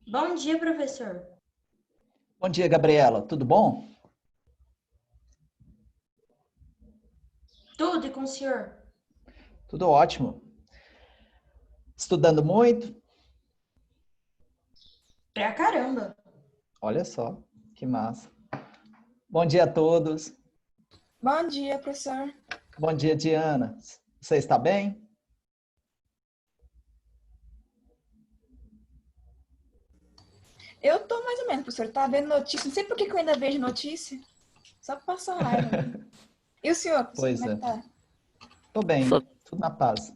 Bom dia, professor. Bom dia, Gabriela. Tudo bom? Tudo e com o senhor? Tudo ótimo. Estudando muito? Pra caramba. Olha só, que massa. Bom dia a todos. Bom dia, professor. Bom dia, Diana. Você está bem? Eu tô mais ou menos, professor. Tá vendo notícia? Não sei por que eu ainda vejo notícia. Só pra passar raiva mesmo. E o senhor, professor, Pois como é é. que tá? Tô Só- bem, tudo na paz.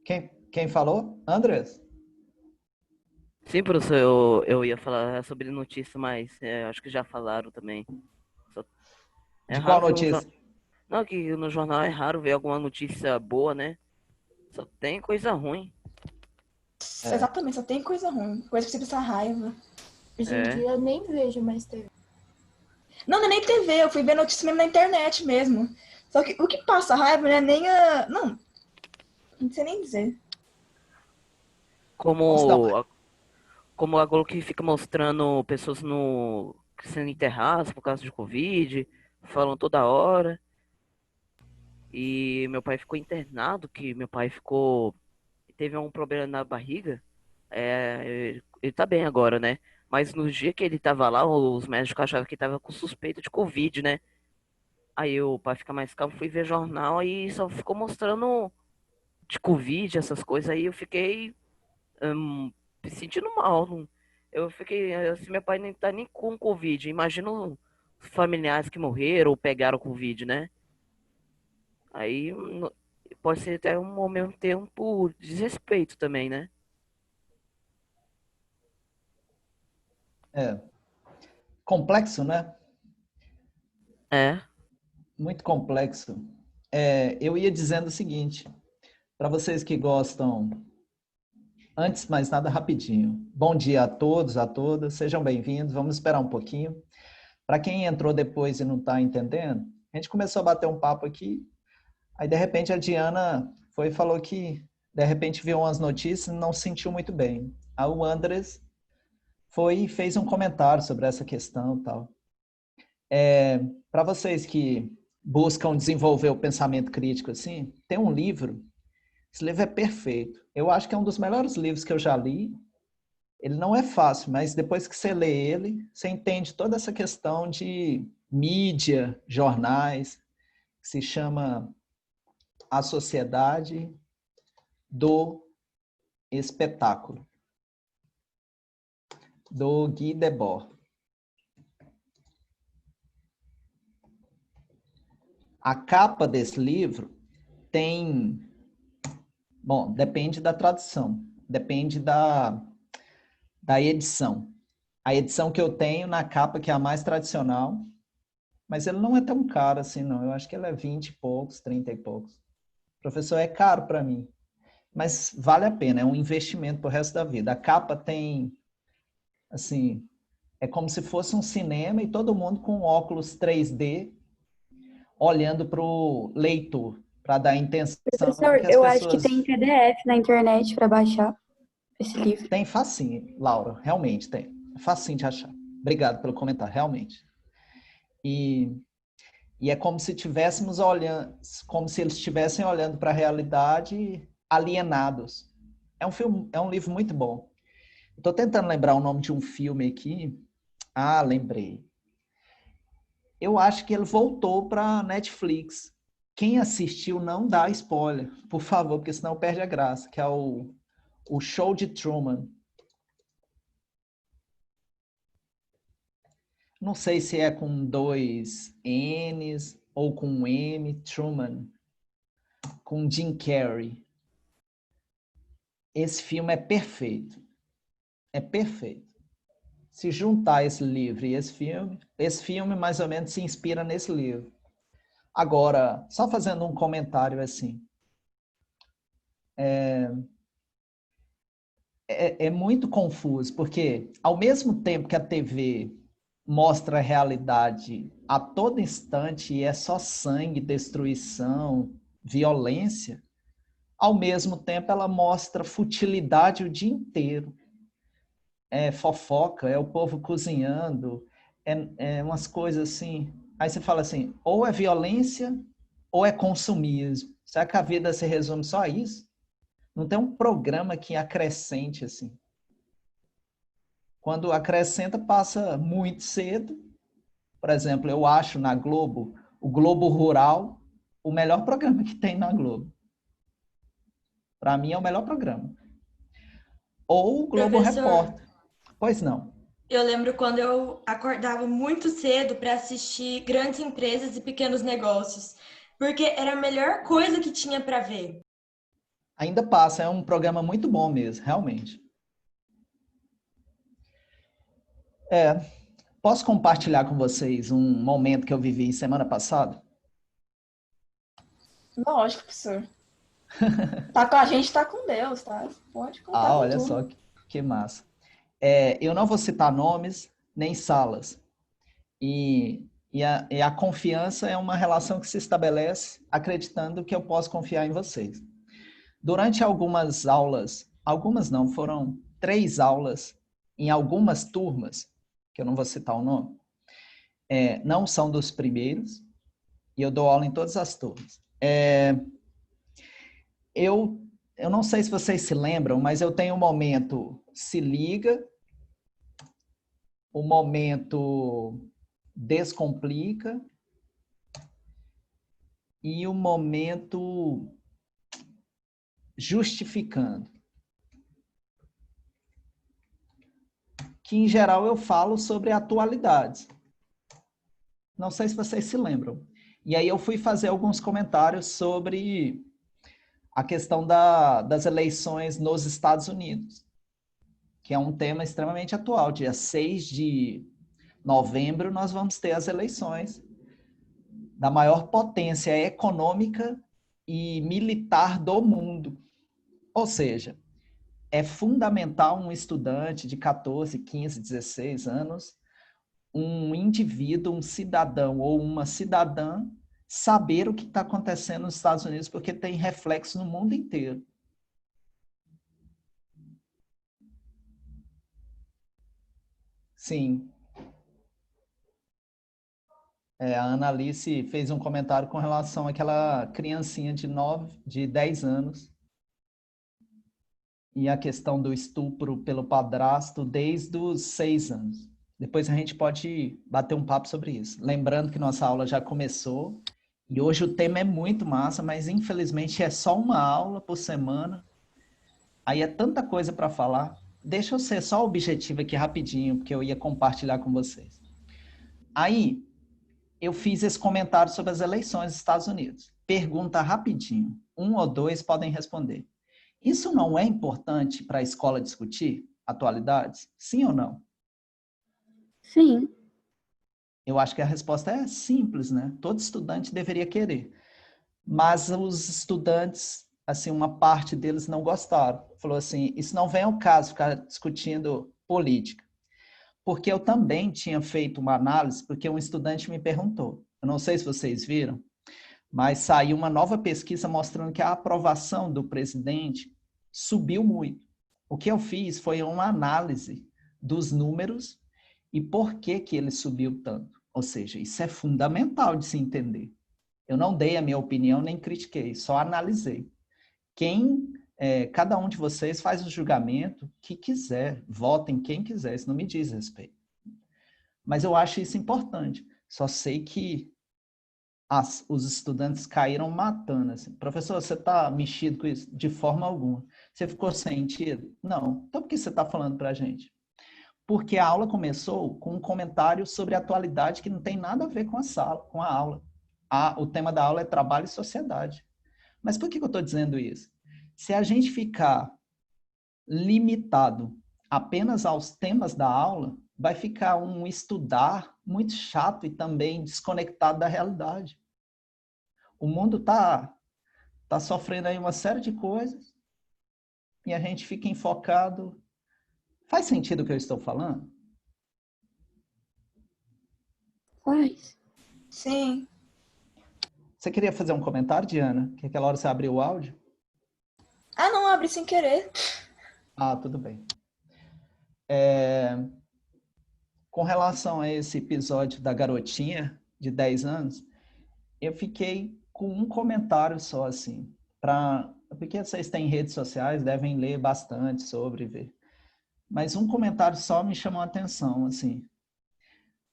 Quem falou? Andrés? Sim, professor, eu ia falar sobre notícia, mas acho que já falaram também. Só- É De qual raro ver um jornal. notícia? Não, que no jornal é raro ver alguma notícia boa, né? Só tem coisa ruim. É. Exatamente, só tem coisa ruim. Coisa pra você passar raiva. Hoje em É. dia eu nem vejo mais TV. Não é nem TV, eu fui ver notícia mesmo na internet mesmo. Só que o que passa raiva não é nem a. Não sei nem dizer. Vamos dar uma... Como a Globo que fica mostrando pessoas sendo enterradas por causa de Covid, falam toda hora. E meu pai ficou internado, que meu pai teve um problema na barriga. Ele tá bem agora, né? Mas no dia que ele tava lá, os médicos achavam que tava com suspeita de Covid, né? Aí eu, pra ficar mais calmo, fui ver jornal e só ficou mostrando de Covid, essas coisas. Aí eu fiquei me sentindo mal. Eu fiquei, assim, meu pai nem tá nem com Covid. Imagina os familiares que morreram ou pegaram Covid, né? Aí pode ser até ao mesmo tempo desrespeito também, né? É. Complexo, né? É. Muito complexo. Eu ia dizendo o seguinte, para vocês que gostam, antes de mais nada, rapidinho. Bom dia a todos, a todas, sejam bem-vindos. Vamos esperar um pouquinho. Para quem entrou depois e não está entendendo, a gente começou a bater um papo aqui, aí de repente a Diana foi e falou que de repente viu umas notícias e não se sentiu muito bem. Aí o Andres foi e fez um comentário sobre essa questão e tal. Para vocês que buscam desenvolver o pensamento crítico assim, tem um livro, esse livro é perfeito. Eu acho que é um dos melhores livros que eu já li. Ele não é fácil, mas depois que você lê ele, você entende toda essa questão de mídia, jornais, que se chama A Sociedade do Espetáculo, do Guy Debord. A capa desse livro tem... Bom, depende da tradução, depende da edição. A edição que eu tenho na capa, que é a mais tradicional, mas ele não é tão caro assim, não. Eu acho que ele é 20 e poucos, 30 e poucos. Professor, é caro para mim, mas vale a pena, é um investimento pro resto da vida. A capa tem, assim, é como se fosse um cinema e todo mundo com óculos 3D olhando para o leitor, para dar a intenção Professor, que as eu acho que tem pessoas... PDF na internet para baixar esse livro. Tem facinho, Laura, realmente tem. É facinho de achar. Obrigado pelo comentário, realmente. E, e é como se tivéssemos olhando, como se eles estivessem olhando para a realidade alienados. É um filme, é um livro muito bom. Estou tentando lembrar o nome de um filme aqui. Ah, lembrei. Eu acho que ele voltou para Netflix. Quem assistiu não dá spoiler, por favor, porque senão perde a graça, que é o Show de Truman. Não sei se é com dois N's ou com um M, Truman, com Jim Carrey. Esse filme é perfeito. É perfeito. Se juntar esse livro e esse filme mais ou menos se inspira nesse livro. Agora, só fazendo um comentário assim, é muito confuso, porque ao mesmo tempo que a TV mostra a realidade a todo instante e é só sangue, destruição, violência, Ao mesmo tempo, ela mostra futilidade o dia inteiro. É fofoca, é o povo cozinhando, é umas coisas assim. Aí você fala assim, ou é violência ou é consumismo. Será que a vida se resume só a isso? Não tem um programa que acrescente assim. Quando acrescenta, passa muito cedo. Por exemplo, eu acho na Globo, o Globo Rural, o melhor programa que tem na Globo. Para mim é o melhor programa. Ou o Globo Professor, Repórter. Pois não. eu lembro quando eu acordava muito cedo para assistir grandes empresas e pequenos negócios, porque era a melhor coisa que tinha para ver. Ainda passa, é um programa muito bom mesmo, realmente. Posso compartilhar com vocês um momento que eu vivi semana passada? Lógico, professor. Tá com a gente, tá com Deus, tá? Pode contar Ah, com olha tudo. só que massa. Eu não vou citar nomes nem salas. E a confiança é uma relação que se estabelece acreditando que eu posso confiar em vocês. Durante algumas não, foram 3 aulas em algumas turmas, que eu não vou citar o nome, não são dos primeiros, e eu dou aula em todas as turmas. Eu não sei se vocês se lembram, mas eu tenho um momento se liga, o momento descomplica e o momento justificando. Que, em geral, eu falo sobre atualidades. Não sei se vocês se lembram. E aí eu fui fazer alguns comentários sobre a questão das eleições nos Estados Unidos, que é um tema extremamente atual. Dia 6 de novembro, nós vamos ter as eleições da maior potência econômica e militar do mundo. Ou seja, é fundamental um estudante de 14, 15, 16 anos, um indivíduo, um cidadão ou uma cidadã, saber o que está acontecendo nos Estados Unidos, porque tem reflexo no mundo inteiro. Sim. A Ana Alice fez um comentário com relação àquela criancinha de 10 anos e a questão do estupro pelo padrasto desde os 6 anos. Depois a gente pode bater um papo sobre isso. Lembrando que nossa aula já começou e hoje o tema é muito massa, mas infelizmente é só uma aula por semana. Aí é tanta coisa para falar. Deixa eu ser só objetivo aqui rapidinho, porque eu ia compartilhar com vocês. Aí, eu fiz esse comentário sobre as eleições dos Estados Unidos. Pergunta rapidinho. 1 ou 2 podem responder. Isso não é importante para a escola discutir atualidades? Sim ou não? Sim. Eu acho que a resposta é simples, né? Todo estudante deveria querer. Mas os estudantes, assim, uma parte deles não gostaram. Falou assim, isso não vem ao caso ficar discutindo política. Porque eu também tinha feito uma análise, porque um estudante me perguntou. Eu não sei se vocês viram, mas saiu uma nova pesquisa mostrando que a aprovação do presidente subiu muito. O que eu fiz foi uma análise dos números e por que que ele subiu tanto. Ou seja, isso é fundamental de se entender. Eu não dei a minha opinião nem critiquei, só analisei. Cada um de vocês faz o julgamento que quiser, votem quem quiser, isso não me diz respeito. Mas eu acho isso importante. Só sei que os estudantes caíram matando. Assim. Professor, você está mexido com isso? De forma alguma. Você ficou sentido? Não. Então por que você está falando para a gente? Porque a aula começou com um comentário sobre atualidade que não tem nada a ver com a aula. O tema da aula é trabalho e sociedade. Mas por que eu estou dizendo isso? Se a gente ficar limitado apenas aos temas da aula, vai ficar um estudar muito chato e também desconectado da realidade. O mundo está sofrendo aí uma série de coisas e a gente fica enfocado. Faz sentido o que eu estou falando? Faz. Sim. Você queria fazer um comentário, Diana? Que aquela hora você abriu o áudio? Ah, não, abri sem querer. Ah, tudo bem. Com relação a esse episódio da garotinha de 10 anos, eu fiquei com um comentário só, assim, porque vocês têm redes sociais, devem ler bastante sobre, ver. Mas um comentário só me chamou a atenção, assim.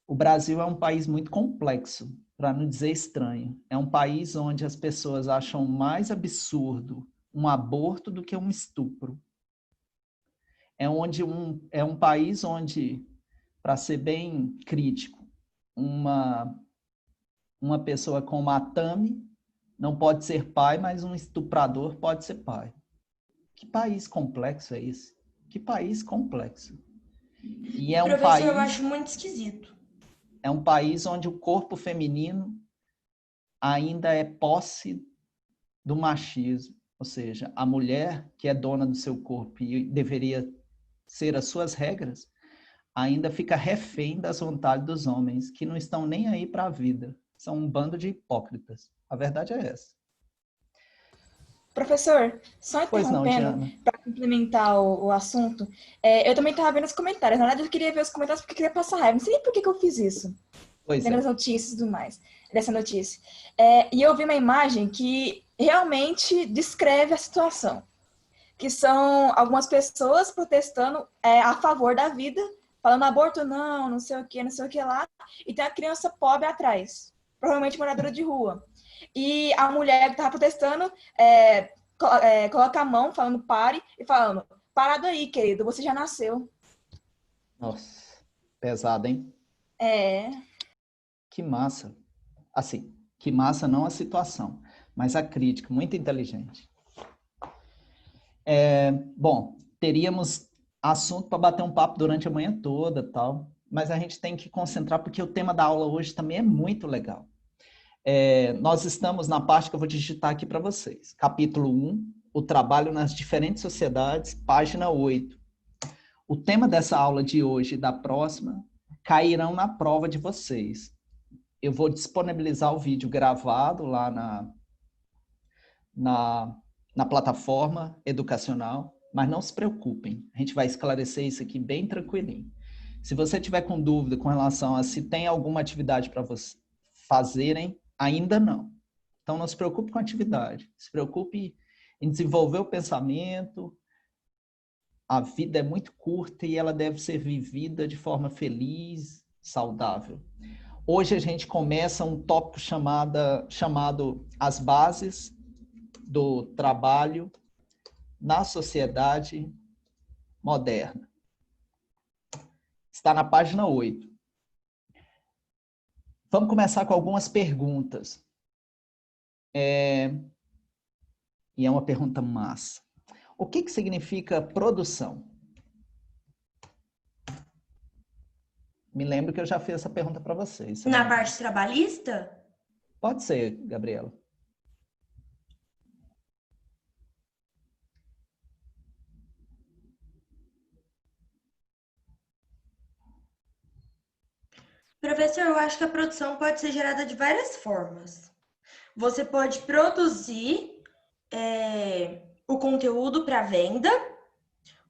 O Brasil é um país muito complexo, para não dizer estranho. É um país onde as pessoas acham mais absurdo um aborto do que um estupro. É um país onde, para ser bem crítico, uma pessoa como a Tami não pode ser pai, mas um estuprador pode ser pai. Que país complexo é esse? Que país complexo. E Professor, eu acho muito esquisito. é um país onde o corpo feminino ainda é posse do machismo. Ou seja, a mulher que é dona do seu corpo e deveria ser as suas regras, ainda fica refém das vontades dos homens, que não estão nem aí para a vida. São um bando de hipócritas. A verdade é essa. Professor, só Pois não, interrompendo, Diana. para complementar o assunto, eu também estava vendo os comentários. Na verdade, eu queria ver os comentários porque eu queria passar raiva. Não sei nem por que eu fiz isso. Pois Vendo é. as notícias e tudo mais, dessa notícia. E eu vi uma imagem que realmente descreve a situação. Que são algumas pessoas protestando a favor da vida, falando aborto não, não sei o que, não sei o que lá. E tem a criança pobre atrás, provavelmente moradora de rua. E a mulher que estava protestando coloca a mão, falando pare, e falando, parado aí, querido, você já nasceu. Nossa, pesado, hein? É. Que massa. Assim, que massa não a situação, mas a crítica, muito inteligente. Bom, teríamos assunto para bater um papo durante a manhã toda, tal, mas a gente tem que concentrar porque o tema da aula hoje também é muito legal. Nós estamos na parte que eu vou digitar aqui para vocês. Capítulo 1, o trabalho nas diferentes sociedades, página 8. O tema dessa aula de hoje e da próxima cairão na prova de vocês. Eu vou disponibilizar o vídeo gravado lá na plataforma educacional, mas não se preocupem, a gente vai esclarecer isso aqui bem tranquilinho. Se você tiver com dúvida com relação a se tem alguma atividade para vocês fazerem, ainda não. Então não se preocupe com a atividade, se preocupe em desenvolver o pensamento. A vida é muito curta e ela deve ser vivida de forma feliz, saudável. Hoje a gente começa um tópico chamado As Bases do Trabalho na Sociedade Moderna. Está na página 8. Vamos começar com algumas perguntas. E é uma pergunta massa. O que significa produção? Me lembro que eu já fiz essa pergunta para vocês. Na parte trabalhista? Pode ser, Gabriela. Professor, eu acho que a produção pode ser gerada de várias formas. Você pode produzir o conteúdo para venda,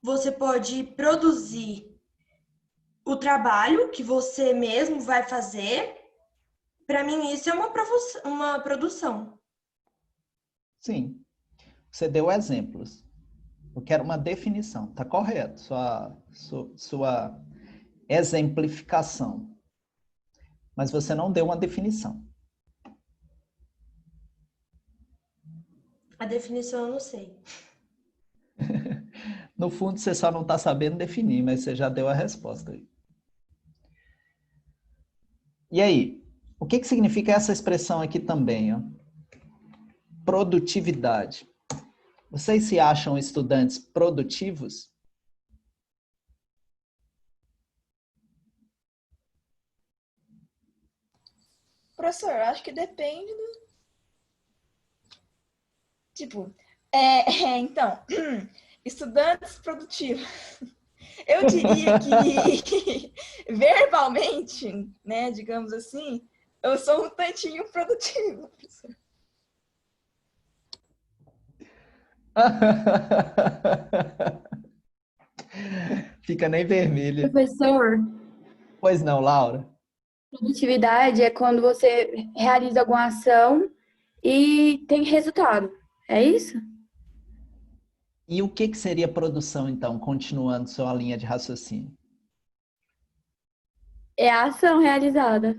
você pode produzir o trabalho que você mesmo vai fazer. Para mim, isso é uma produção. Sim. Você deu exemplos. Eu quero uma definição. Está correto. Sua exemplificação. Mas você não deu uma definição. A definição eu não sei. No fundo, você só não está sabendo definir, mas você já deu a resposta aí. E aí? O que significa essa expressão aqui também? Ó? Produtividade. Vocês se acham estudantes produtivos? Professor, acho que depende do... Tipo, então, estudantes produtivos. Eu diria que, verbalmente, né, digamos assim, eu sou um tantinho produtivo, professor. Fica nem vermelha. Professor, Pois não, Laura? produtividade é quando você realiza alguma ação e tem resultado. É isso? E o que que seria produção, então, continuando sua linha de raciocínio? É a ação realizada.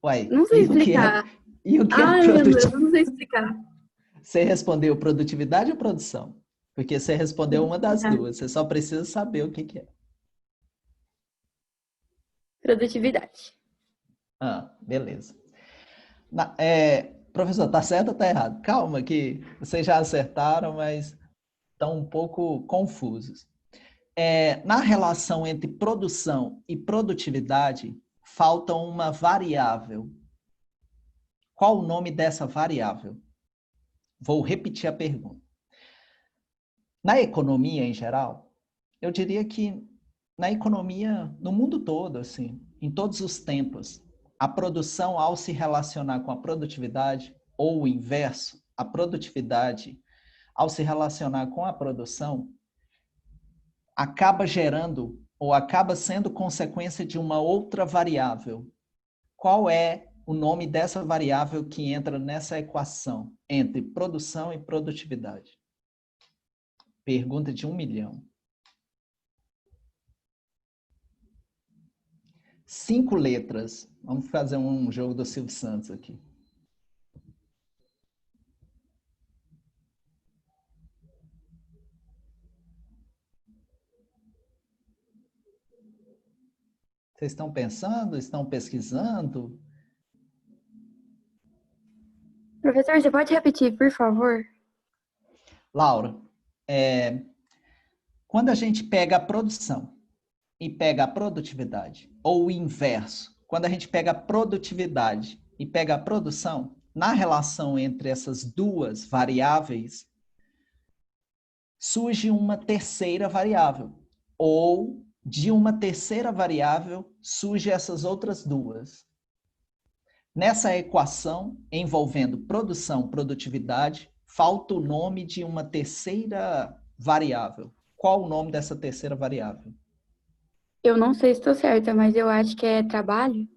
Uai, Não sei explicar. e o que é Ai, meu Deus, produtividade? eu não sei explicar. Você respondeu produtividade ou produção? Porque você respondeu uma das duas. Você só precisa saber o que que é. Produtividade. Ah, beleza. Professor, tá certo ou tá errado? Calma, que vocês já acertaram, mas estão um pouco confusos. Na relação entre produção e produtividade, falta uma variável. Qual o nome dessa variável? Vou repetir a pergunta. Na economia em geral, eu diria que na economia, no mundo todo, assim, em todos os tempos, a produção, ao se relacionar com a produtividade, ou o inverso, a produtividade, ao se relacionar com a produção, acaba gerando ou acaba sendo consequência de uma outra variável. Qual é o nome dessa variável que entra nessa equação entre produção e produtividade? Pergunta de 1 milhão. 5 letras. Vamos fazer um jogo do Silvio Santos aqui. Vocês estão pensando? Estão pesquisando? Professor, você pode repetir, por favor? Laura, quando a gente pega a produção e pega a produtividade, ou o inverso, quando a gente pega a produtividade e pega a produção, na relação entre essas duas variáveis, surge uma terceira variável, ou de uma terceira variável surge essas outras duas. Nessa equação envolvendo produção, produtividade, falta o nome de uma terceira variável. Qual o nome dessa terceira variável? Eu não sei se estou certa, mas eu acho que é trabalho.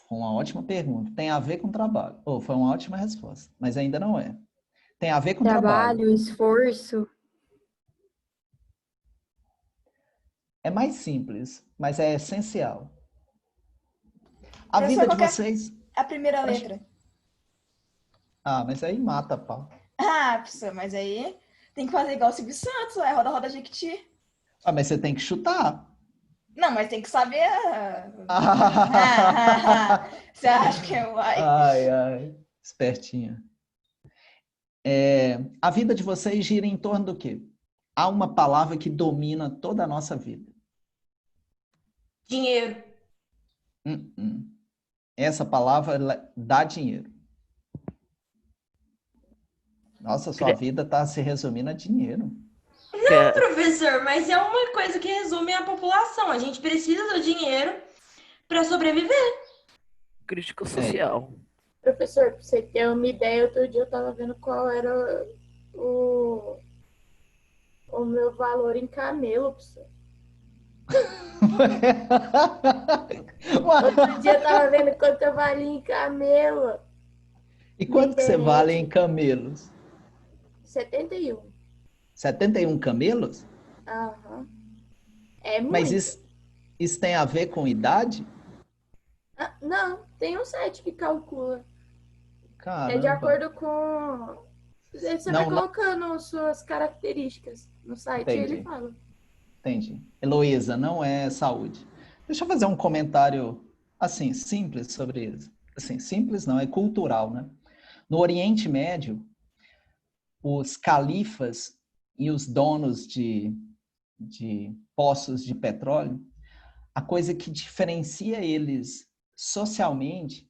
Foi uma ótima pergunta. Tem a ver com trabalho. Foi uma ótima resposta, mas ainda não é. Tem a ver com trabalho. Trabalho, esforço. É mais simples, mas é essencial. A Professor, vida de qual que é vocês... a primeira letra? Ah, mas aí mata, pau. Ah, professor, mas aí tem que fazer igual o Silvio Santos, é roda, roda, Jequiti. Ah, mas você tem que chutar. Não, mas tem que saber. Você acha que é uai? Ai, ai. Espertinha. A vida de vocês gira em torno do quê? Há uma palavra que domina toda a nossa vida. Dinheiro. Essa palavra dá dinheiro. Nossa, sua vida está se resumindo a dinheiro. Não, professor, mas é uma coisa que resume a população. A gente precisa do dinheiro para sobreviver. Crítica social. Professor, pra você ter uma ideia, outro dia eu tava vendo qual era o meu valor em camelo, professor. Outro dia eu tava vendo quanto eu valia em camelo. E quanto que você internet. vale em camelos? 71. 71 camelos? Aham. É muito. Mas isso tem a ver com idade? Não, tem um site que calcula. Caramba. É de acordo com... Você vai Não. colocando suas características no site e Entendi. ele fala. Entendi. Heloísa, não é saúde. Deixa eu fazer um comentário, assim, simples sobre isso. Assim, simples não, é cultural, né? No Oriente Médio, os califas e os donos de poços de petróleo, a coisa que diferencia eles socialmente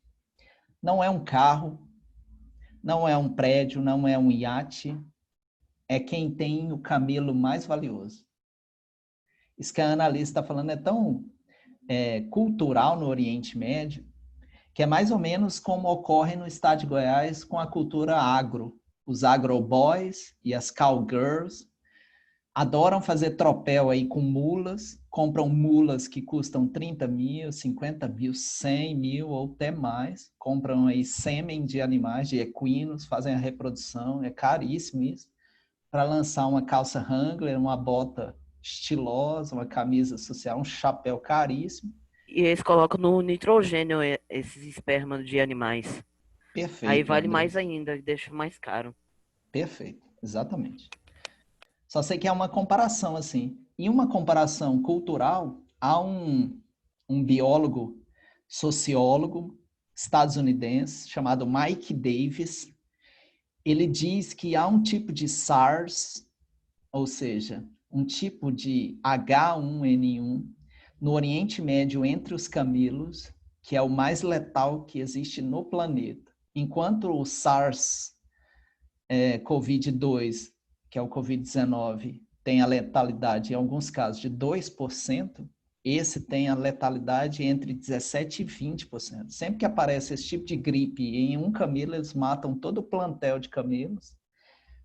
não é um carro, não é um prédio, não é um iate, é quem tem o camelo mais valioso. Isso que a Annalise está falando é tão cultural no Oriente Médio, que é mais ou menos como ocorre no estado de Goiás com a cultura agro. Os agroboys e as cowgirls adoram fazer tropel aí com mulas, compram mulas que custam 30 mil, 50 mil, 100 mil ou até mais, compram aí sêmen de animais, de equinos, fazem a reprodução, é caríssimo isso, para lançar uma calça Wrangler, uma bota estilosa, uma camisa social, um chapéu caríssimo. E eles colocam no nitrogênio esses espermas de animais. Perfeito, Aí vale André. mais ainda, deixa mais caro. Perfeito, exatamente. Só sei que é uma comparação, assim. Em uma comparação cultural, há um biólogo, sociólogo estadunidense chamado Mike Davis. Ele diz que há um tipo de SARS, ou seja, um tipo de H1N1 no Oriente Médio entre os camelos, que é o mais letal que existe no planeta. Enquanto o SARS-CoV-2, que é o Covid-19, tem a letalidade, em alguns casos, de 2%, esse tem a letalidade entre 17% e 20%. Sempre que aparece esse tipo de gripe em um camelo, eles matam todo o plantel de camelos,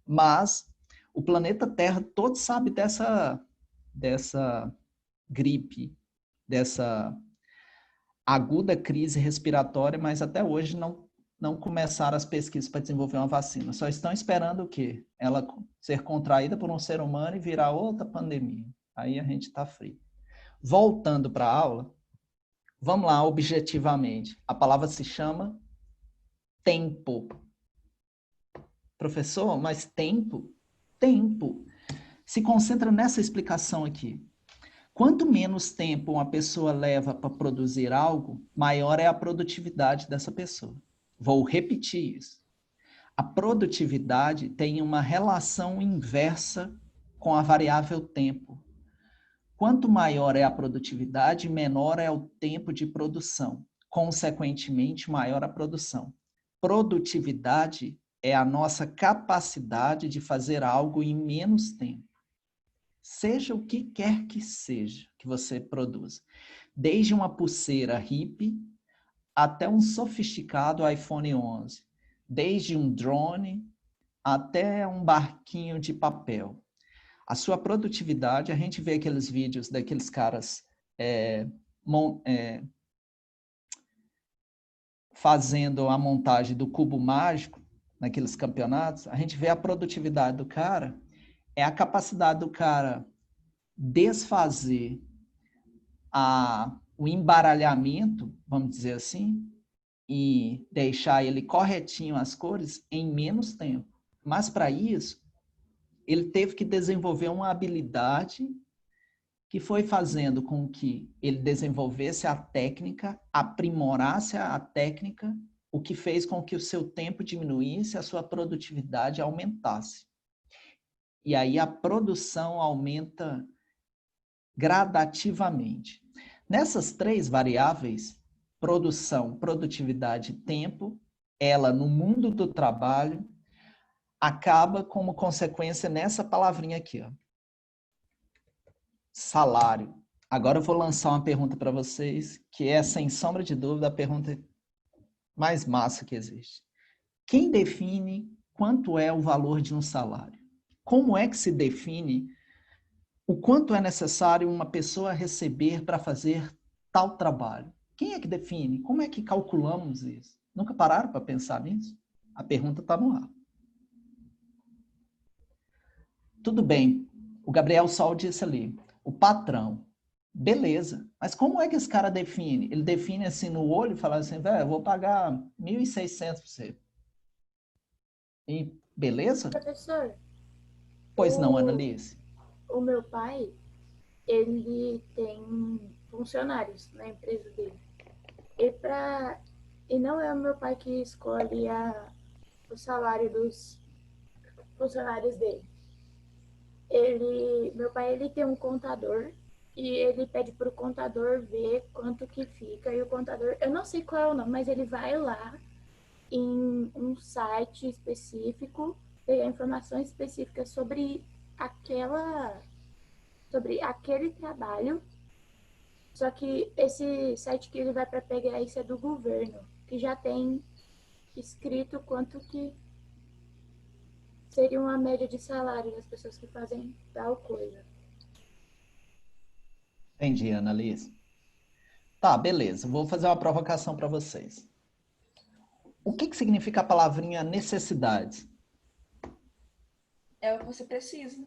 mas o planeta Terra todo sabe dessa gripe, dessa aguda crise respiratória, mas até hoje não começaram as pesquisas para desenvolver uma vacina. Só estão esperando o quê? Ela ser contraída por um ser humano e virar outra pandemia. Aí a gente está frio. Voltando para a aula, vamos lá objetivamente. A palavra se chama tempo. Professor, mas tempo? Tempo. Se concentra nessa explicação aqui. Quanto menos tempo uma pessoa leva para produzir algo, maior é a produtividade dessa pessoa. Vou repetir isso. A produtividade tem uma relação inversa com a variável tempo. Quanto maior é a produtividade, menor é o tempo de produção. Consequentemente, maior a produção. Produtividade é a nossa capacidade de fazer algo em menos tempo. Seja o que quer que seja que você produza. Desde uma pulseira hippie até um sofisticado iPhone 11. Desde um drone até um barquinho de papel. A sua produtividade, a gente vê aqueles vídeos daqueles caras fazendo a montagem do cubo mágico, naqueles campeonatos, a gente vê a produtividade do cara, é a capacidade do cara desfazer o embaralhamento, vamos dizer assim, e deixar ele corretinho as cores em menos tempo. Mas para isso, ele teve que desenvolver uma habilidade que foi fazendo com que ele desenvolvesse a técnica, aprimorasse a técnica, o que fez com que o seu tempo diminuísse, a sua produtividade aumentasse. E aí a produção aumenta gradativamente. Nessas três variáveis, produção, produtividade e tempo, ela no mundo do trabalho acaba como consequência nessa palavrinha aqui, ó. Salário. Agora eu vou lançar uma pergunta para vocês, que é, sem sombra de dúvida, a pergunta mais massa que existe. Quem define quanto é o valor de um salário? Como é que se define o quanto é necessário uma pessoa receber para fazer tal trabalho? Quem é que define? Como é que calculamos isso? Nunca pararam para pensar nisso? A pergunta está no ar. Tudo bem, o Gabriel Sol disse ali, o patrão. Beleza, mas como é que esse cara define? Ele define assim no olho e fala assim, velho, eu vou pagar 1.600 para você. E beleza? Professor, Pois não, Annalise? o meu pai, ele tem funcionários na empresa dele. E não é o meu pai que escolhe o salário dos funcionários dele. Meu pai, ele tem um contador e ele pede para o contador ver quanto que fica. E o contador, eu não sei qual é o nome, mas ele vai lá em um site específico, pegar informações específicas sobre aquele trabalho. Só que esse site que ele vai para pegar isso é do governo. que já tem escrito quanto que seria uma média de salário das pessoas que fazem tal coisa. Entendi, Annalise. Tá, beleza. Vou fazer uma provocação para vocês. O que significa a palavrinha necessidade? É o que você precisa.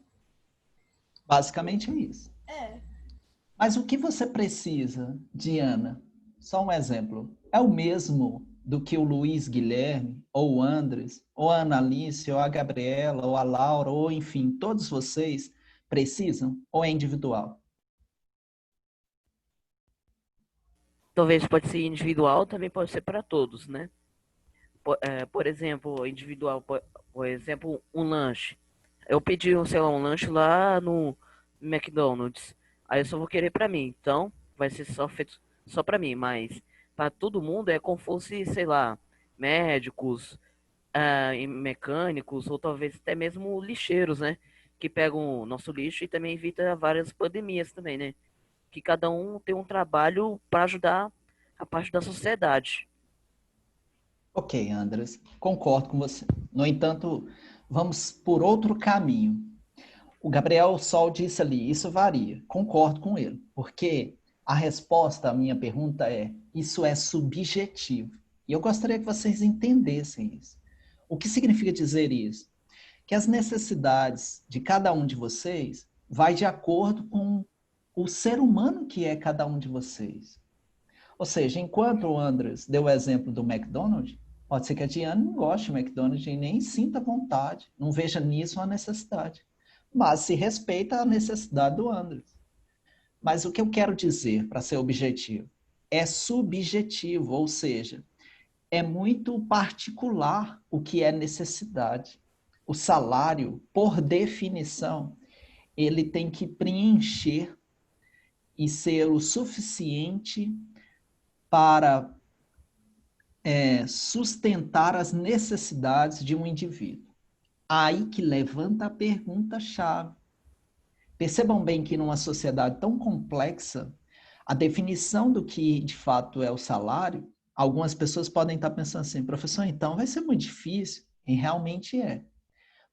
Basicamente é isso. É. Mas o que você precisa, Diana? Só um exemplo. É o mesmo do que o Luiz Guilherme, ou o Andres, ou a Annalise, ou a Gabriela, ou a Laura, ou enfim, todos vocês precisam? Ou é individual? Talvez pode ser individual, também pode ser para todos, né? Por exemplo, individual, por exemplo, um lanche. Eu pedi, sei lá, um lanche lá no McDonald's. Aí eu só vou querer para mim. Então, vai ser só feito só para mim, mas para todo mundo é como fosse, sei lá, médicos, e mecânicos, ou talvez até mesmo lixeiros, né? Que pegam o nosso lixo e também evita várias pandemias também, né? Que cada um tem um trabalho para ajudar a parte da sociedade. Ok, Andres, concordo com você. No entanto, vamos por outro caminho. O Gabriel Sol disse ali, isso varia. Concordo com ele, porque a resposta à minha pergunta é, isso é subjetivo. E eu gostaria que vocês entendessem isso. O que significa dizer isso? Que as necessidades de cada um de vocês vai de acordo com o ser humano que é cada um de vocês. Ou seja, enquanto o Andres deu o exemplo do McDonald's, pode ser que a Diana não goste do McDonald's e nem sinta vontade, não veja nisso uma necessidade. Mas se respeita a necessidade do Andres. Mas o que eu quero dizer, para ser objetivo, é subjetivo, ou seja, é muito particular o que é necessidade. O salário, por definição, ele tem que preencher e ser o suficiente para sustentar as necessidades de um indivíduo. Aí que levanta a pergunta-chave. Percebam bem que numa sociedade tão complexa, a definição do que de fato é o salário, algumas pessoas podem estar pensando assim, professor, então vai ser muito difícil, e realmente é.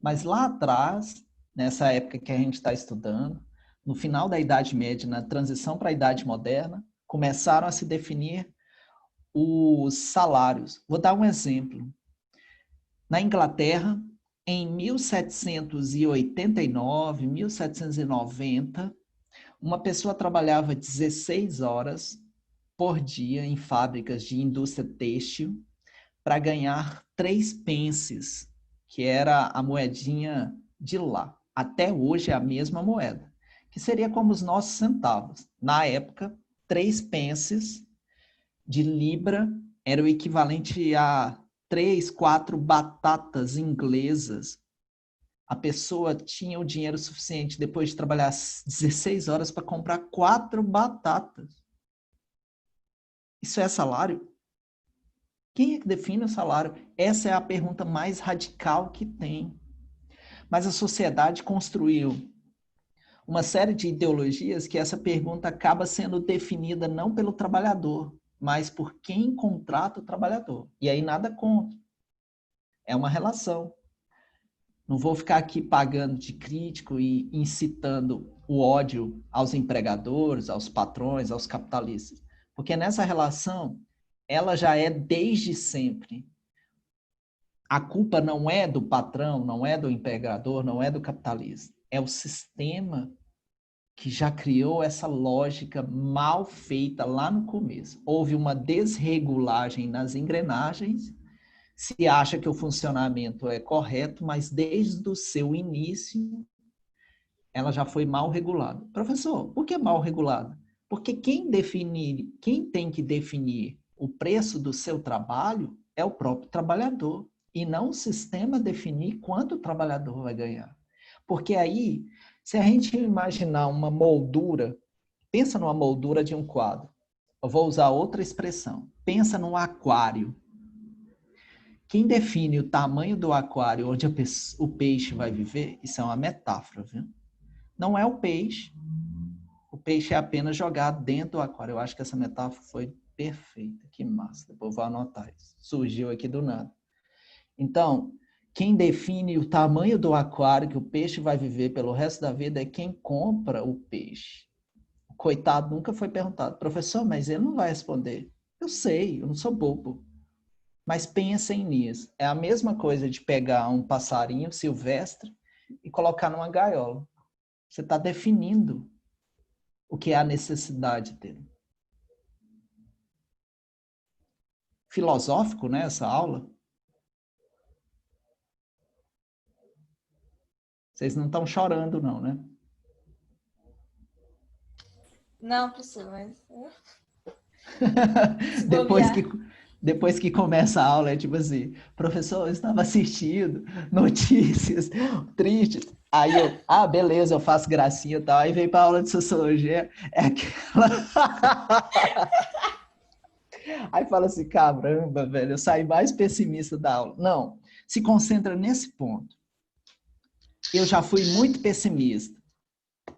Mas lá atrás, nessa época que a gente está estudando, no final da Idade Média, na transição para a Idade Moderna, começaram a se definir os salários. Vou dar um exemplo. Na Inglaterra, em 1789, 1790, uma pessoa trabalhava 16 horas por dia em fábricas de indústria têxtil para ganhar 3 pences, que era a moedinha de lá. Até hoje é a mesma moeda, que seria como os nossos centavos. Na época, 3 pences de libra era o equivalente a 3, 4 batatas inglesas. A pessoa tinha o dinheiro suficiente depois de trabalhar 16 horas para comprar 4 batatas. Isso é salário? Quem é que define o salário? Essa é a pergunta mais radical que tem. Mas a sociedade construiu uma série de ideologias que essa pergunta acaba sendo definida não pelo trabalhador, mas por quem contrata o trabalhador. E aí nada contra. É uma relação. Não vou ficar aqui pagando de crítico e incitando o ódio aos empregadores, aos patrões, aos capitalistas. Porque nessa relação, ela já é desde sempre. A culpa não é do patrão, não é do empregador, não é do capitalista. É o sistema que já criou essa lógica mal feita lá no começo. Houve uma desregulagem nas engrenagens, se acha que o funcionamento é correto, mas desde o seu início ela já foi mal regulada. Professor, por que mal regulada? Porque quem tem que definir o preço do seu trabalho é o próprio trabalhador, e não o sistema definir quanto o trabalhador vai ganhar. Porque aí, se a gente imaginar uma moldura, pensa numa moldura de um quadro. Eu vou usar outra expressão. Pensa num aquário. Quem define o tamanho do aquário onde o peixe vai viver, isso é uma metáfora, viu? Não é o peixe. O peixe é apenas jogado dentro do aquário. Eu acho que essa metáfora foi Perfeito, que massa. Depois eu vou anotar isso. Surgiu aqui do nada. Então, quem define o tamanho do aquário que o peixe vai viver pelo resto da vida é quem compra o peixe. O coitado nunca foi perguntado, professor, mas ele não vai responder. Eu sei, eu não sou bobo. Mas pensem nisso. É a mesma coisa de pegar um passarinho silvestre e colocar numa gaiola. Você está definindo o que é a necessidade dele. Filosófico, né, essa aula? Vocês não estão chorando, não, né? Não, Priscila, mas... Depois que começa a aula, é tipo assim, professor, eu estava assistindo notícias tristes. Aí beleza, eu faço gracinha e tal. Aí vem para a aula de sociologia, é aquela... Aí fala assim, caramba, velho, eu saí mais pessimista da aula. Não, se concentra nesse ponto. Eu já fui muito pessimista.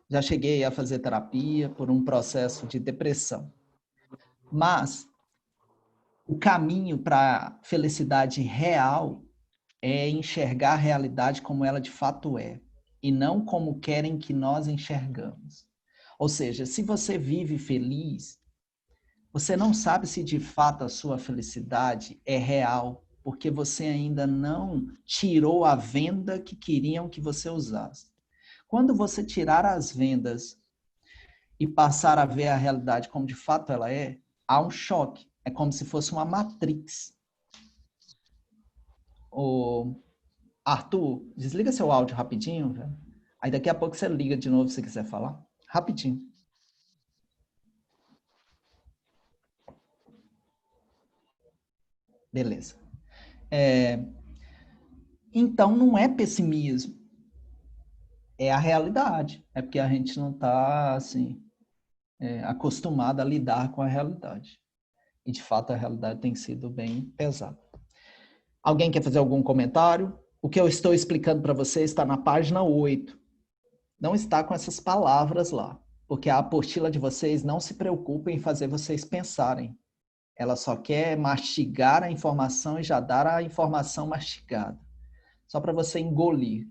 Já cheguei a fazer terapia por um processo de depressão. Mas o caminho para a felicidade real é enxergar a realidade como ela de fato é, e não como querem que nós enxergamos. Ou seja, se você vive feliz, você não sabe se de fato a sua felicidade é real, porque você ainda não tirou a venda que queriam que você usasse. Quando você tirar as vendas e passar a ver a realidade como de fato ela é, há um choque. É como se fosse uma Matrix. Arthur, desliga seu áudio rapidinho, velho. Aí daqui a pouco você liga de novo se você quiser falar. Rapidinho. Beleza. Então, não é pessimismo. É a realidade. É porque a gente não está, assim, acostumado a lidar com a realidade. E, de fato, a realidade tem sido bem pesada. Alguém quer fazer algum comentário? O que eu estou explicando para você está na página 8. Não está com essas palavras lá, porque a apostila de vocês não se preocupa em fazer vocês pensarem. Ela só quer mastigar a informação e já dar a informação mastigada. Só para você engolir.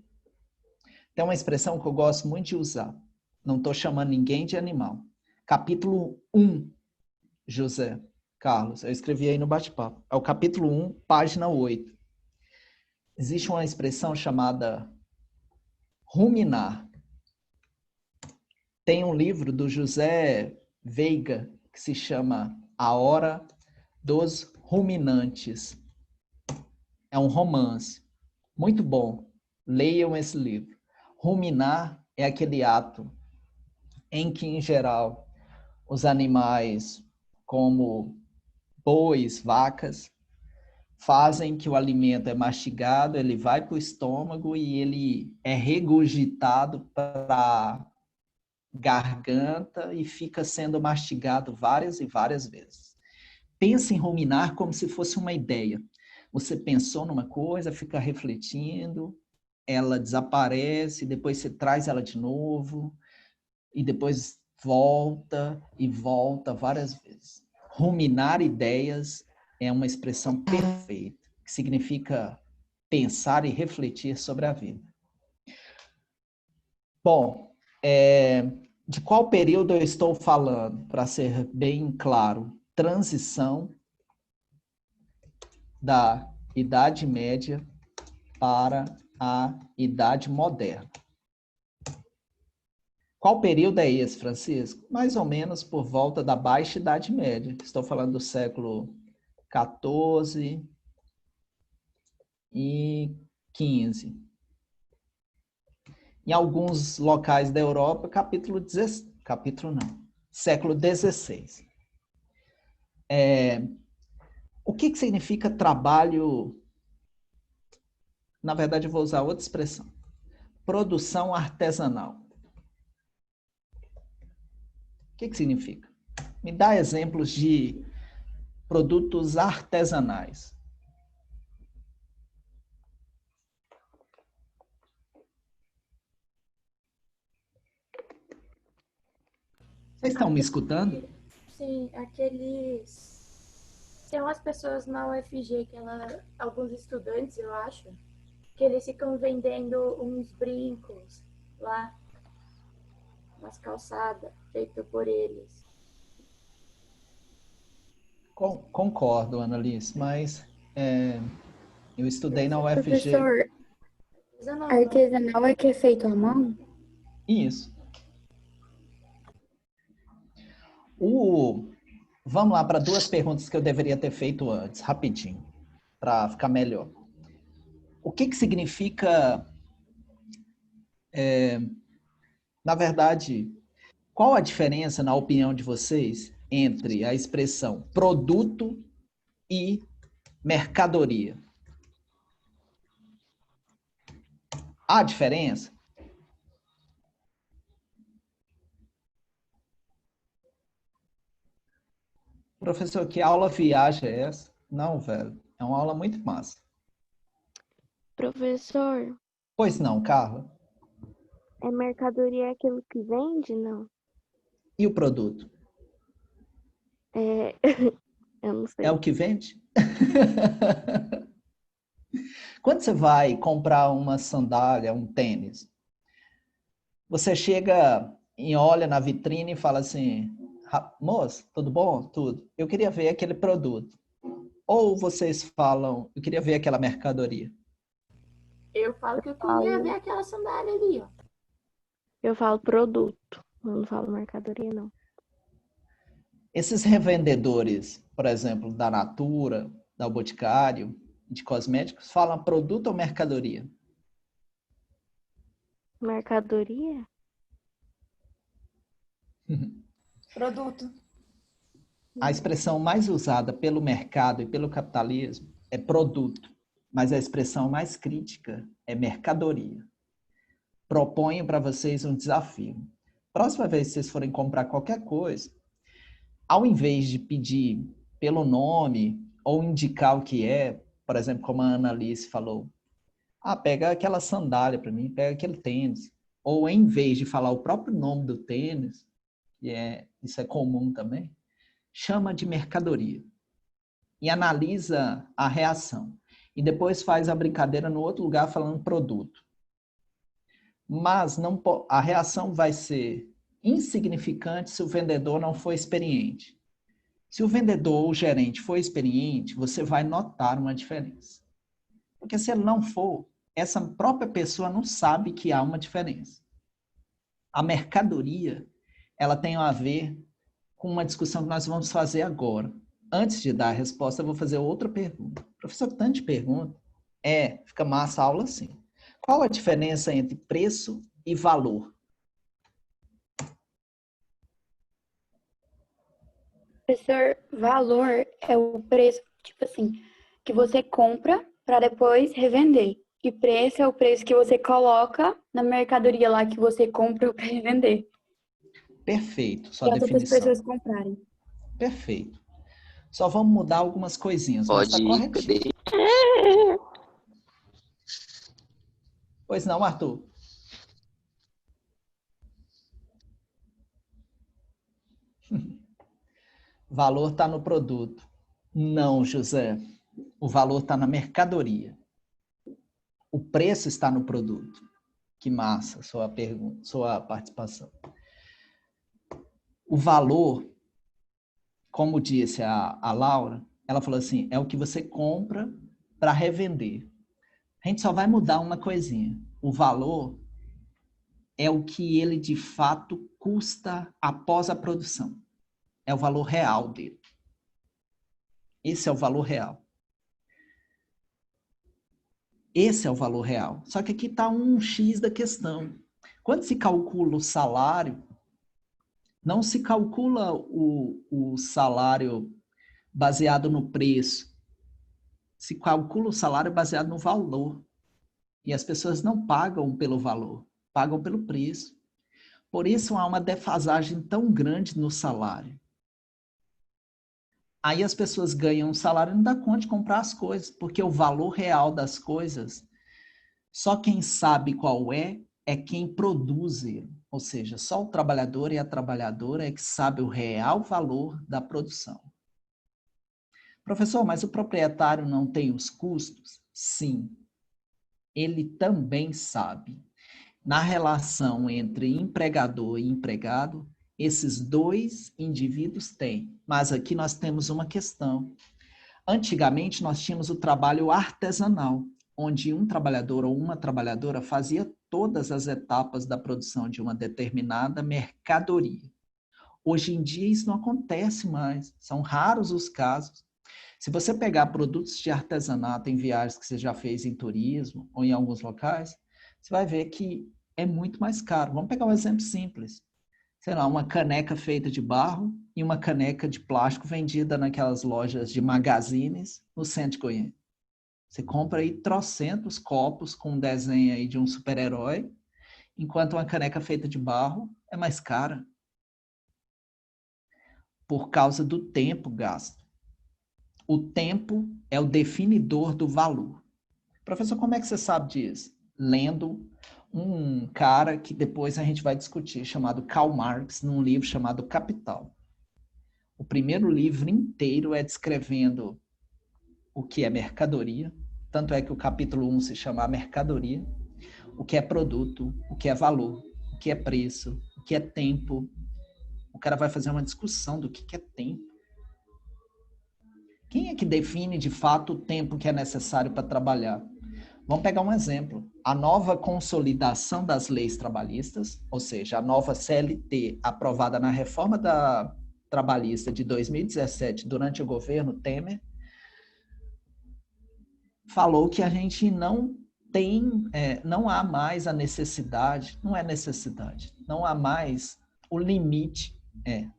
Tem uma expressão que eu gosto muito de usar. Não estou chamando ninguém de animal. Capítulo 1, José Carlos. Eu escrevi aí no bate-papo. É o capítulo 1, página 8. Existe uma expressão chamada ruminar. Tem um livro do José Veiga que se chama A Hora dos Ruminantes. É um romance. Muito bom. Leiam esse livro. Ruminar é aquele ato em que, em geral, os animais, como bois, vacas, fazem que o alimento é mastigado, ele vai para o estômago e ele é regurgitado para garganta e fica sendo mastigado várias e várias vezes. Pense em ruminar como se fosse uma ideia. Você pensou numa coisa, fica refletindo, ela desaparece, depois você traz ela de novo, e depois volta e volta várias vezes. Ruminar ideias é uma expressão perfeita, que significa pensar e refletir sobre a vida. Bom, de qual período eu estou falando, para ser bem claro? Transição da Idade Média para a Idade Moderna. Qual período é esse, Francisco? Mais ou menos por volta da Baixa Idade Média. Estou falando do século XIV e XV. Em alguns locais da Europa, século XVI. O que significa trabalho? Na verdade, eu vou usar outra expressão. Produção artesanal. O que significa? Me dá exemplos de produtos artesanais. Vocês estão me escutando? Sim, aqueles Tem umas pessoas na UFG, alguns estudantes, eu acho, que eles ficam vendendo uns brincos lá, umas calçadas feitas por eles. Concordo, Annalise, mas eu estudei na UFG. Professor, artesanal é que é feito à mão? Isso. Vamos lá para duas perguntas que eu deveria ter feito antes, rapidinho, para ficar melhor. O que significa, na verdade, qual a diferença, na opinião de vocês, entre a expressão produto e mercadoria? Há diferença? Professor, que aula viagem é essa? Não, velho. É uma aula muito massa. Professor, Pois não, Carla? mercadoria aquilo que vende? Não. E o produto? Eu não sei. É o que vende? Quando você vai comprar uma sandália, um tênis, você chega e olha na vitrine e fala assim, moço, tudo bom? Tudo. Eu queria ver aquele produto. Ou vocês falam, eu queria ver aquela mercadoria. Eu falo que eu queria ver aquela sandália ali, ó. Eu falo produto, eu não falo mercadoria, não. Esses revendedores, por exemplo, da Natura, da Boticário, de cosméticos, falam produto ou mercadoria? Mercadoria? Produto. A expressão mais usada pelo mercado e pelo capitalismo é produto, mas a expressão mais crítica é mercadoria. Proponho para vocês um desafio. Próxima vez que vocês forem comprar qualquer coisa, ao invés de pedir pelo nome ou indicar o que é, por exemplo, como a Annalise falou, pega aquela sandália para mim, pega aquele tênis. Ou em vez de falar o próprio nome do tênis, isso é comum também, chama de mercadoria e analisa a reação. E depois faz a brincadeira no outro lugar falando produto. Mas a reação vai ser insignificante se o vendedor não for experiente. Se o vendedor ou o gerente for experiente, você vai notar uma diferença. Porque se ele não for, essa própria pessoa não sabe que há uma diferença. A mercadoria, ela tem a ver com uma discussão que nós vamos fazer agora. Antes de dar a resposta, eu vou fazer outra pergunta. Professor, tanto de pergunta. Fica massa a aula assim. Qual a diferença entre preço e valor? Professor, valor é o preço, tipo assim, que você compra para depois revender. E preço é o preço que você coloca na mercadoria lá que você compra para revender. Perfeito, sua E as outras definição. pessoas comprarem. Perfeito. Só vamos mudar algumas coisinhas, mas está Pode corretinho. Pois não, Arthur? Valor está no produto. Não, José. O valor está na mercadoria. O preço está no produto. Que massa sua pergunta, sua participação. O valor, como disse a Laura, ela falou assim, é o que você compra para revender. A gente só vai mudar uma coisinha. O valor é o que ele de fato custa após a produção. É o valor real dele. Esse é o valor real. Esse é o valor real. Só que aqui está um X da questão. Quando se calcula o salário, não se calcula o salário baseado no preço. Se calcula o salário baseado no valor. E as pessoas não pagam pelo valor, pagam pelo preço. Por isso há uma defasagem tão grande no salário. Aí as pessoas ganham um salário e não dá conta de comprar as coisas, porque o valor real das coisas, só quem sabe qual é quem produz ele. Ou seja, só o trabalhador e a trabalhadora é que sabe o real valor da produção. Professor, mas o proprietário não tem os custos? Sim, ele também sabe. Na relação entre empregador e empregado, esses dois indivíduos têm. Mas aqui nós temos uma questão. Antigamente, nós tínhamos o trabalho artesanal, onde um trabalhador ou uma trabalhadora fazia todas as etapas da produção de uma determinada mercadoria. Hoje em dia, isso não acontece mais. São raros os casos. Se você pegar produtos de artesanato em viagens que você já fez em turismo ou em alguns locais, você vai ver que é muito mais caro. Vamos pegar um exemplo simples. Sei lá, uma caneca feita de barro e uma caneca de plástico vendida naquelas lojas de magazines no centro de Goiânia. Você compra aí trocentos copos com um desenho aí de um super-herói, enquanto uma caneca feita de barro é mais cara por causa do tempo gasto. O tempo é o definidor do valor. Professor, como é que você sabe disso? Lendo um cara que depois a gente vai discutir, chamado Karl Marx, num livro chamado Capital. O primeiro livro inteiro é descrevendo o que é mercadoria, tanto é que o capítulo 1 se chama Mercadoria, o que é produto, o que é valor, o que é preço, o que é tempo. O cara vai fazer uma discussão do que é tempo. Quem é que define de fato o tempo que é necessário para trabalhar? Vamos pegar um exemplo. A nova consolidação das leis trabalhistas, ou seja, a nova CLT aprovada na reforma da trabalhista de 2017 durante o governo Temer, falou que a gente não há mais a necessidade, não é necessidade, não há mais o limite,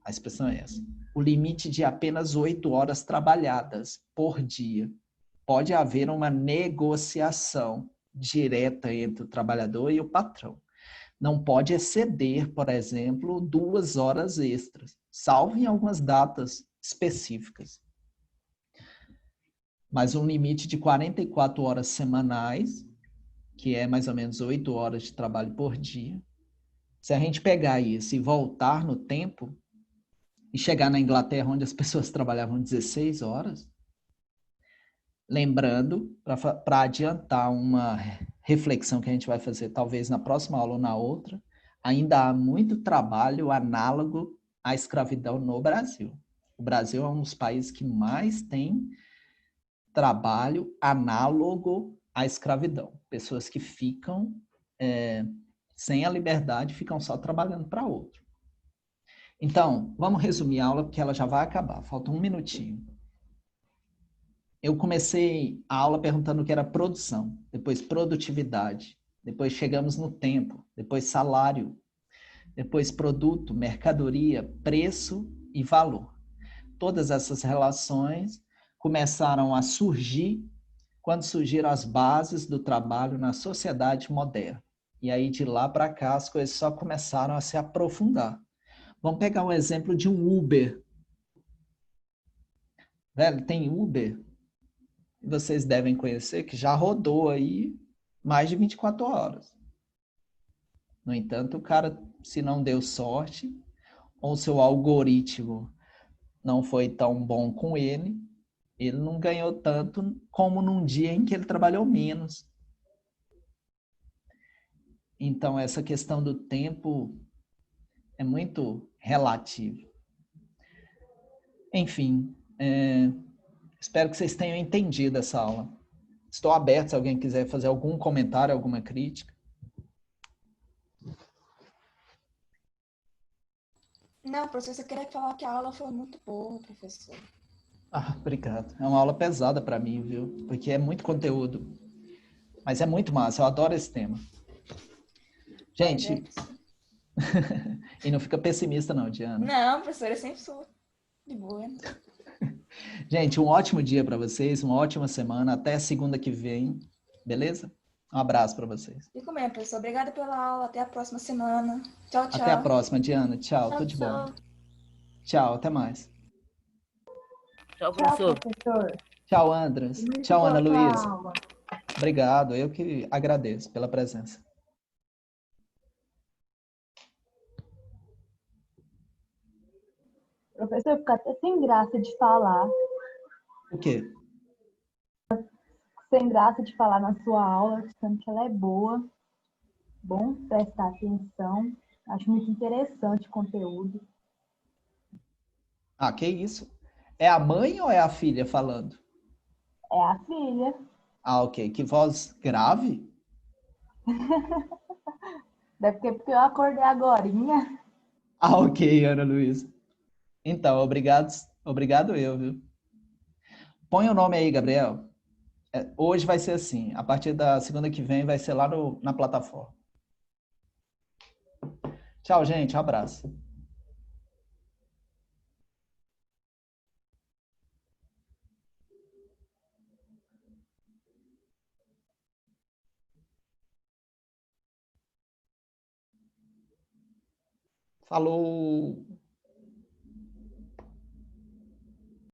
a expressão é essa, o limite de apenas 8 horas trabalhadas por dia. Pode haver uma negociação direta entre o trabalhador e o patrão. Não pode exceder, por exemplo, 2 horas extras, salvo em algumas datas específicas. Mas um limite de 44 horas semanais, que é mais ou menos 8 horas de trabalho por dia. Se a gente pegar isso e voltar no tempo, e chegar na Inglaterra, onde as pessoas trabalhavam 16 horas, lembrando, para adiantar uma reflexão que a gente vai fazer talvez na próxima aula ou na outra, ainda há muito trabalho análogo à escravidão no Brasil. O Brasil é um dos países que mais tem trabalho análogo à escravidão. Pessoas que ficam sem a liberdade, ficam só trabalhando para outro. Então, vamos resumir a aula, porque ela já vai acabar. Falta um minutinho. Eu comecei a aula perguntando o que era produção, depois produtividade, depois chegamos no tempo, depois salário, depois produto, mercadoria, preço e valor. Todas essas relações começaram a surgir quando surgiram as bases do trabalho na sociedade moderna. E aí, de lá para cá, as coisas só começaram a se aprofundar. Vamos pegar um exemplo de um Uber. Velho, tem Uber, vocês devem conhecer, que já rodou aí mais de 24 horas. No entanto, o cara, se não deu sorte, ou seu algoritmo não foi tão bom com ele não ganhou tanto como num dia em que ele trabalhou menos. Então, essa questão do tempo é muito relativa. Enfim, espero que vocês tenham entendido essa aula. Estou aberto se alguém quiser fazer algum comentário, alguma crítica. Não, professor, eu queria falar que a aula foi muito boa, professor. Obrigado. É uma aula pesada para mim, viu? Porque é muito conteúdo. Mas é muito massa, eu adoro esse tema. Gente, e não fica pessimista não, Diana. Não, professor, eu sempre sou de boa. Gente, um ótimo dia para vocês, uma ótima semana, até segunda que vem, beleza? Um abraço para vocês. Fico bem, professor. Obrigada pela aula, até a próxima semana. Tchau, tchau. Até a próxima, Diana. Tchau, Tchau, tudo de bom. tchau. Tchau, até mais. Tchau, professor. Tchau, Andras. Muito Tchau, Ana boa Luísa. aula. Obrigado, eu que agradeço pela presença. Professor, fica até sem graça de falar. O quê? Sem graça de falar na sua aula, sendo que ela é boa, bom prestar atenção. Acho muito interessante o conteúdo. Ah, que isso? É a mãe ou é a filha falando? É a filha. Ah, ok. Que voz grave? Deve ser porque eu acordei agorinha. Ah, ok, Ana Luísa. Então, obrigado eu, viu? Põe o nome aí, Gabriel. Hoje vai ser assim. A partir da segunda que vem vai ser lá na plataforma. Tchau, gente. Um abraço. Falou!